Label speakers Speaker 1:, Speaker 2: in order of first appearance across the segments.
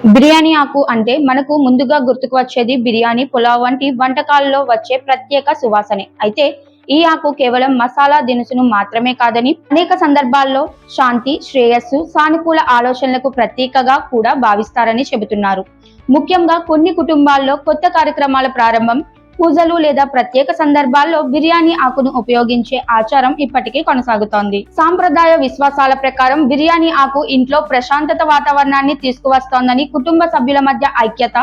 Speaker 1: బిర్యానీ ఆకు అంటే మనకు ముందుగా గుర్తుకు వచ్చేది బిర్యానీ, పులావ్ వంటి వంటకాల్లో వచ్చే ప్రత్యేక సువాసనే. అయితే ఈ ఆకు కేవలం మసాలా దినుసును మాత్రమే కాదని అనేక సందర్భాల్లో శాంతి, శ్రేయస్సు, సానుకూల ఆలోచనలకు ప్రతీకగా కూడా భావిస్తారని చెబుతున్నారు. ముఖ్యంగా కొన్ని కుటుంబాల్లో కొత్త కార్యక్రమాల ప్రారంభం, పూజలు లేదా ప్రత్యేక సందర్భాల్లో బిర్యానీ ఆకును ఉపయోగించే ఆచారం ఇప్పటికీ కొనసాగుతోంది. సాంప్రదాయ విశ్వాసాల ప్రకారం బిర్యానీ ఆకు ఇంట్లో ప్రశాంతత వాతావరణాన్ని తీసుకువస్తోందని, కుటుంబ సభ్యుల మధ్య ఐక్యత,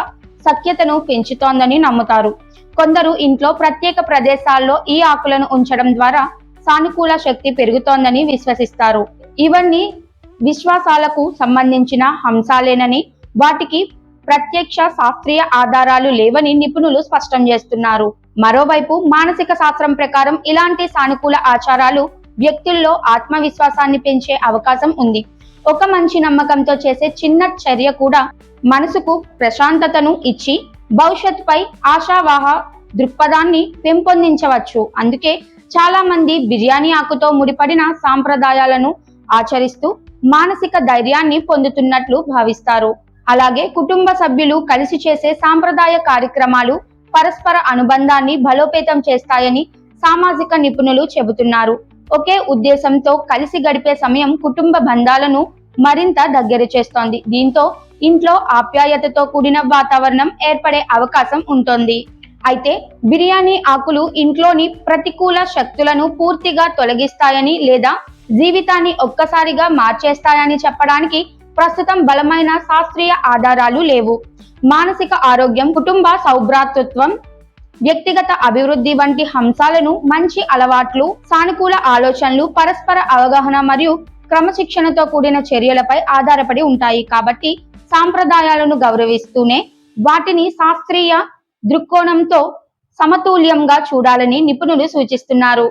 Speaker 1: సఖ్యతను పెంచుతోందని నమ్ముతారు. కొందరు ఇంట్లో ప్రత్యేక ప్రదేశాల్లో ఈ ఆకులను ఉంచడం ద్వారా సానుకూల శక్తి పెరుగుతోందని విశ్వసిస్తారు. ఇవన్నీ విశ్వాసాలకు సంబంధించిన అంశాలేనని, వాటికి ప్రత్యక్ష శాస్త్రీయ ఆధారాలు లేవని నిపుణులు స్పష్టం చేస్తున్నారు. మరోవైపు మానసిక శాస్త్రం ప్రకారం ఇలాంటి సానుకూల ఆచారాలు వ్యక్తుల్లో ఆత్మవిశ్వాసాన్ని పెంచే అవకాశం ఉంది. ఒక మంచి నమ్మకంతో చేసే చిన్న చర్య కూడా మనసుకు ప్రశాంతతను ఇచ్చి భవిష్యత్తుపై ఆశావాహ దృక్పథాన్ని పెంపొందించవచ్చు. అందుకే చాలా మంది బిర్యానీ ఆకుతో ముడిపడిన సాంప్రదాయాలను ఆచరిస్తూ మానసిక ధైర్యాన్ని పొందుతున్నట్లు భావిస్తారు. అలాగే కుటుంబ సభ్యులు కలిసి చేసే సాంప్రదాయ కార్యక్రమాలు పరస్పర అనుబంధాన్ని బలోపేతం చేస్తాయని సామాజిక నిపుణులు చెబుతున్నారు. ఒకే ఉద్దేశంతో కలిసి గడిపే సమయం కుటుంబ బంధాలను మరింత దగ్గర చేస్తోంది. దీంతో ఇంట్లో ఆప్యాయతతో కూడిన వాతావరణం ఏర్పడే అవకాశం ఉంటుంది. అయితే బిర్యానీ ఆకులు ఇంట్లోని ప్రతికూల శక్తులను పూర్తిగా తొలగిస్తాయని లేదా జీవితాన్ని ఒక్కసారిగా మార్చేస్తాయని చెప్పడానికి ప్రస్తుతం బలమైన శాస్త్రీయ ఆధారాలు లేవు. మానసిక ఆరోగ్యం, కుటుంబ సౌభ్రాతృత్వం, వ్యక్తిగత అభివృద్ధి వంటి అంశాలను మంచి అలవాట్లు, సానుకూల ఆలోచనలు, పరస్పర అవగాహన మరియు క్రమశిక్షణతో కూడిన చర్యలపై ఆధారపడి ఉంటాయి. కాబట్టి సాంప్రదాయాలను గౌరవిస్తూనే వాటిని శాస్త్రీయ దృక్కోణంతో సమతుల్యంగా చూడాలని నిపుణులు సూచిస్తున్నారు.